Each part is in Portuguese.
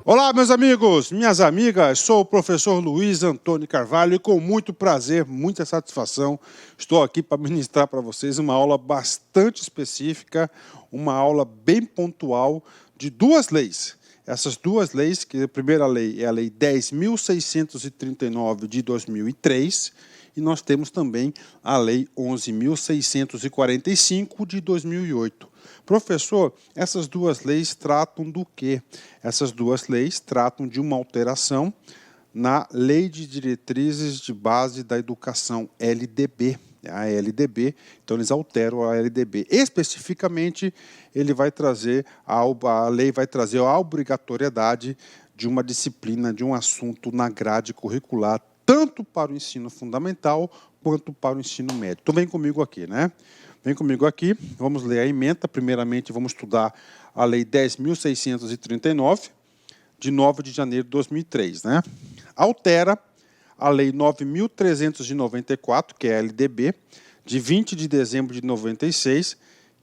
Olá, meus amigos, minhas amigas, sou o professor Luiz Antônio Carvalho e com muito prazer, muita satisfação, estou aqui para ministrar para vocês uma aula bastante específica, uma aula bem pontual de duas leis. Essas duas leis, que a primeira lei é a Lei 10.639 de 2003 e nós temos também a Lei 11.645 de 2008. Professor, essas duas leis tratam do quê? Essas duas leis tratam de uma alteração na Lei de Diretrizes de Base da Educação, LDB. A LDB, então eles alteram a LDB. Especificamente, ele vai trazer, a lei vai trazer a obrigatoriedade de uma disciplina, de um assunto na grade curricular, tanto para o ensino fundamental quanto para o ensino médio. Então vem comigo aqui, né? Vem comigo aqui, vamos ler a ementa. Primeiramente, vamos estudar a Lei 10.639, de 9 de janeiro de 2003. Né? Altera a Lei 9.394, que é a LDB, de 20 de dezembro de 96,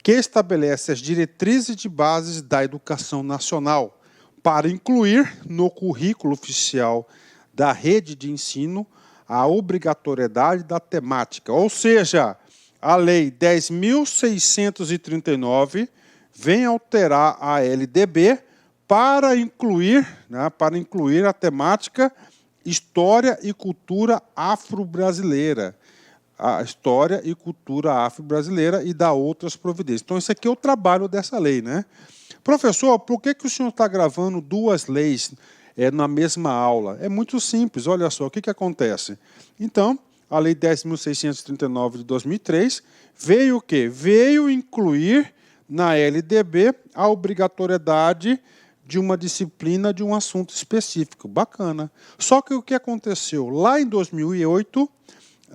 que estabelece as diretrizes de bases da educação nacional para incluir no currículo oficial da rede de ensino a obrigatoriedade da temática, ou seja, a Lei 10.639 vem alterar a LDB para incluir a temática História e Cultura Afro-Brasileira. A História e Cultura Afro-Brasileira e dar outras providências. Então, esse aqui é o trabalho dessa lei, né? Professor, por que o senhor está gravando duas leis na mesma aula? É muito simples, olha só, o que acontece? Então, a Lei 10.639 de 2003 veio o quê? Veio incluir na LDB a obrigatoriedade de uma disciplina de um assunto específico. Bacana. Só que o que aconteceu? Lá em 2008,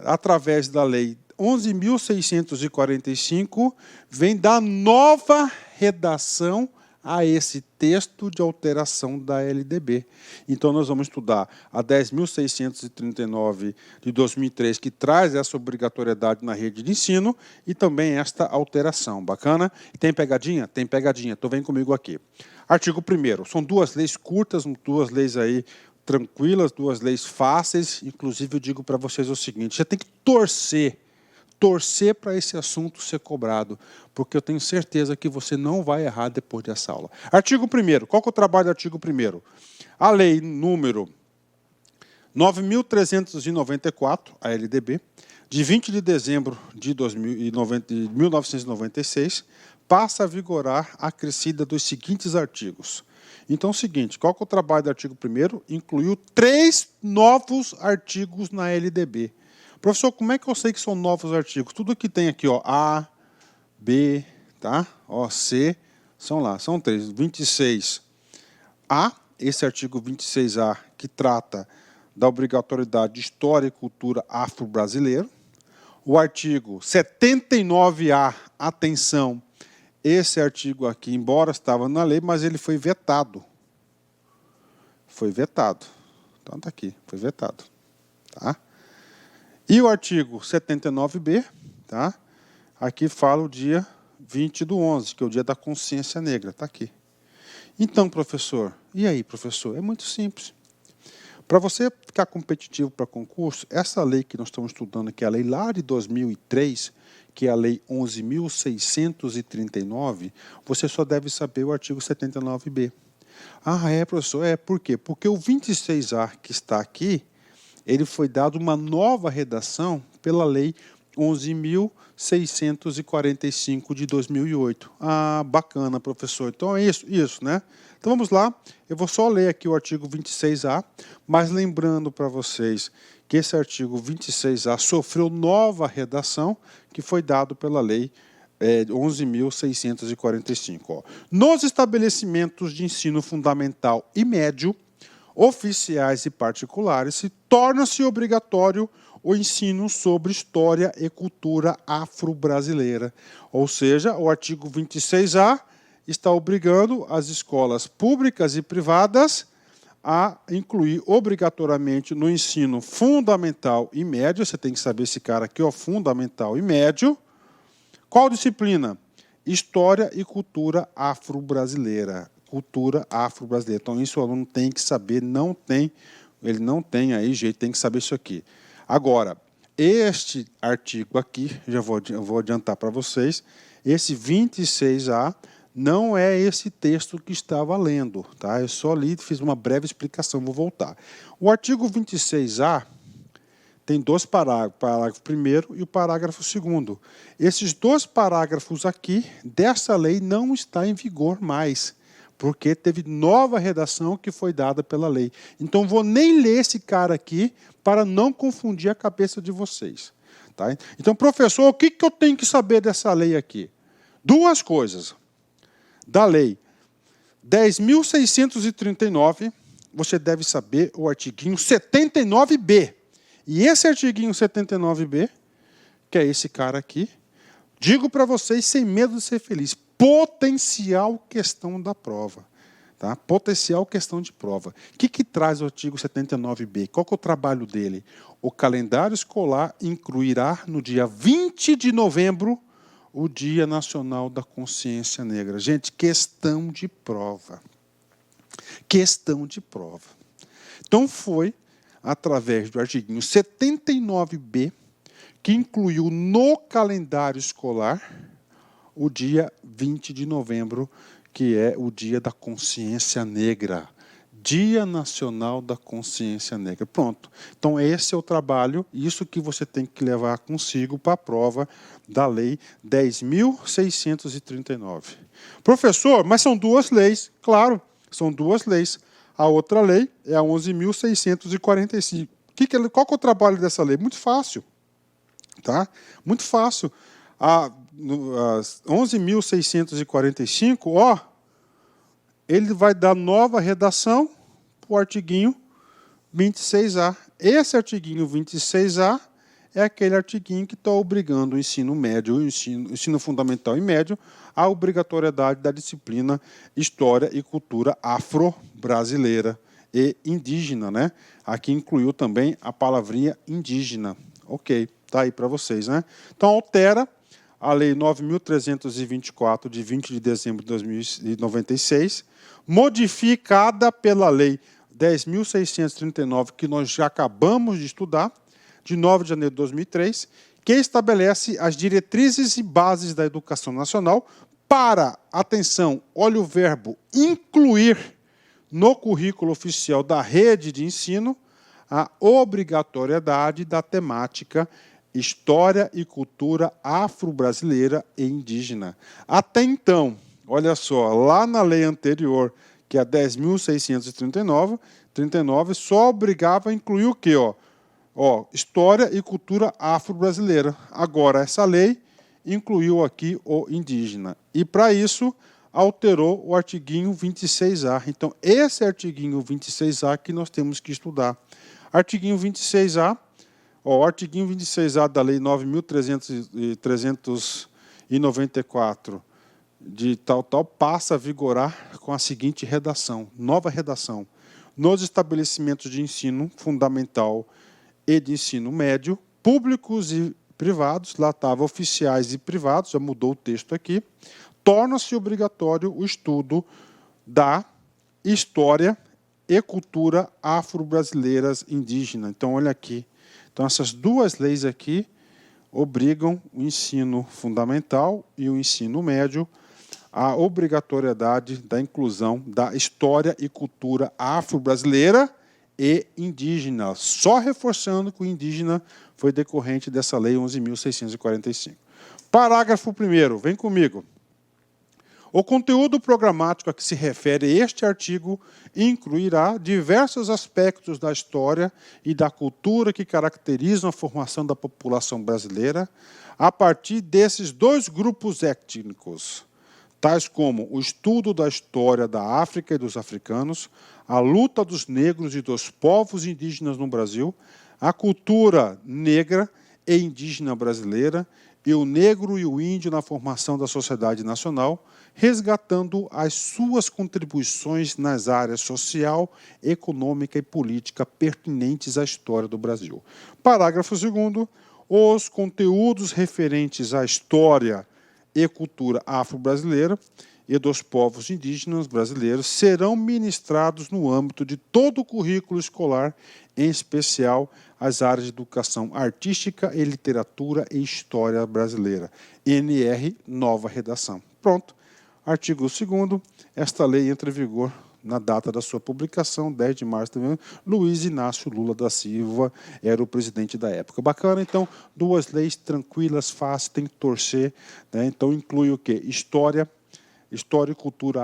através da Lei 11.645, vem dar nova redação a esse texto de alteração da LDB. Então, nós vamos estudar a 10.639 de 2003, que traz essa obrigatoriedade na rede de ensino, e também esta alteração. Bacana? Tem pegadinha? Tem pegadinha. Então, vem comigo aqui. Artigo 1º. São duas leis curtas, duas leis aí tranquilas, duas leis fáceis. Inclusive, eu digo para vocês o seguinte, você tem que torcer para esse assunto ser cobrado, porque eu tenho certeza que você não vai errar depois dessa aula. Artigo 1º. Qual que é o trabalho do artigo 1º? A lei número 9.394, a LDB, de 20 de dezembro de 1996, passa a vigorar acrescida dos seguintes artigos. Então, é o seguinte, qual que é o trabalho do artigo 1º? Incluiu 3 novos artigos na LDB. Professor, como é que eu sei que são novos artigos? Tudo que tem aqui, ó, A, B, tá? Ó, C, são 3. 26A, esse artigo 26A, que trata da obrigatoriedade de História e Cultura Afro-Brasileira. O artigo 79A, atenção, esse artigo aqui, embora estava na lei, mas ele foi vetado. Foi vetado. Então, está aqui, foi vetado. Tá? E o artigo 79B, tá? Aqui fala o dia 20/11, que é o dia da consciência negra, está aqui. Então, professor, e aí, professor? É muito simples. Para você ficar competitivo para concurso, essa lei que nós estamos estudando, que é a lei lá de 2003, que é a lei 11.639, você só deve saber o artigo 79B. Ah, é, professor? É, por quê? Porque o 26A que está aqui, ele foi dado uma nova redação pela Lei 11.645 de 2008. Ah, bacana, professor. Então é isso, né? Então vamos lá. Eu vou só ler aqui o artigo 26A, mas lembrando para vocês que esse artigo 26A sofreu nova redação que foi dado pela Lei 11.645. Nos estabelecimentos de ensino fundamental e médio, oficiais e particulares, se torna-se obrigatório o ensino sobre história e cultura afro-brasileira. Ou seja, o artigo 26A está obrigando as escolas públicas e privadas a incluir obrigatoriamente no ensino fundamental e médio, você tem que saber esse cara aqui, ó, fundamental e médio, qual disciplina? História e cultura afro-brasileira. cultura afro-brasileira. Então, isso o aluno tem que saber, ele não tem aí jeito, tem que saber isso aqui. Agora, este artigo aqui, vou adiantar para vocês, esse 26A não é esse texto que estava lendo, tá? Eu só li, fiz uma breve explicação, vou voltar. O artigo 26A tem dois parágrafos, o parágrafo 1º e o parágrafo 2º. Esses dois parágrafos aqui, dessa lei, não está em vigor mais, porque teve nova redação que foi dada pela lei. Então, vou nem ler esse cara aqui para não confundir a cabeça de vocês. Tá? Então, professor, o que eu tenho que saber dessa lei aqui? Duas coisas. Da lei 10.639, você deve saber o artiguinho 79B. E esse artiguinho 79B, que é esse cara aqui, digo para vocês sem medo de ser feliz, potencial questão da prova. Tá? Potencial questão de prova. O que traz o artigo 79B? Qual que é o trabalho dele? O calendário escolar incluirá no dia 20 de novembro o Dia Nacional da Consciência Negra. Gente, questão de prova. Questão de prova. Então, foi através do artiguinho 79B que incluiu no calendário escolar o dia 20 de novembro, que é o Dia da Consciência Negra. Dia Nacional da Consciência Negra. Pronto. Então, esse é o trabalho, isso que você tem que levar consigo para a prova da Lei 10.639. Professor, mas são duas leis. Claro, são duas leis. A outra lei é a 11.645. Qual que é o trabalho dessa lei? Muito fácil. Tá? Muito fácil. A 11.645, ele vai dar nova redação para o artiguinho 26A. Esse artiguinho 26A é aquele artiguinho que está obrigando o ensino médio, o ensino fundamental e médio, à obrigatoriedade da disciplina História e Cultura Afro-Brasileira e Indígena, né? Aqui incluiu também a palavrinha indígena. Ok, está aí para vocês, né? Então, altera a Lei 9.324, de 20 de dezembro de 2096, modificada pela Lei 10.639, que nós já acabamos de estudar, de 9 de janeiro de 2003, que estabelece as diretrizes e bases da educação nacional para, atenção, olha o verbo, incluir no currículo oficial da rede de ensino a obrigatoriedade da temática História e Cultura Afro-Brasileira e Indígena. Até então, olha só, lá na lei anterior, que é a 10.639, só obrigava a incluir o quê? História e Cultura Afro-Brasileira. Agora, essa lei incluiu aqui o indígena. E, para isso, alterou o artiguinho 26A. Então, esse artiguinho 26A que nós temos que estudar. Artiguinho 26A, o artiguinho 26A da Lei 9.394 de tal, passa a vigorar com a seguinte redação, nova redação. Nos estabelecimentos de ensino fundamental e de ensino médio, públicos e privados, lá estava oficiais e privados, já mudou o texto aqui, torna-se obrigatório o estudo da história e cultura afro-brasileiras indígenas. Então, olha aqui. Então, essas duas leis aqui obrigam o ensino fundamental e o ensino médio à obrigatoriedade da inclusão da história e cultura afro-brasileira e indígena. Só reforçando que o indígena foi decorrente dessa lei 11.645. Parágrafo 1º, vem comigo. O conteúdo programático a que se refere este artigo incluirá diversos aspectos da história e da cultura que caracterizam a formação da população brasileira a partir desses dois grupos étnicos, tais como o estudo da história da África e dos africanos, a luta dos negros e dos povos indígenas no Brasil, a cultura negra e indígena brasileira e o negro e o índio na formação da sociedade nacional, resgatando as suas contribuições nas áreas social, econômica e política pertinentes à história do Brasil. Parágrafo 2º. Os conteúdos referentes à história e cultura afro-brasileira e dos povos indígenas brasileiros serão ministrados no âmbito de todo o currículo escolar, em especial as áreas de educação artística e literatura e história brasileira. NR, nova redação. Pronto. Artigo 2º, esta lei entra em vigor na data da sua publicação, 10 de março de 2020, Luiz Inácio Lula da Silva era o presidente da época. Bacana, então, duas leis tranquilas, fáceis, tem que torcer, né? Então, inclui o quê? História e cultura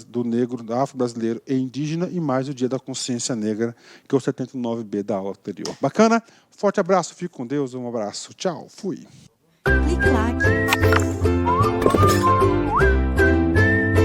do negro, afro-brasileiro e indígena, e mais o Dia da Consciência Negra, que é o 79B da aula anterior. Bacana? Forte abraço, fique com Deus, um abraço. Tchau, fui. Clique like.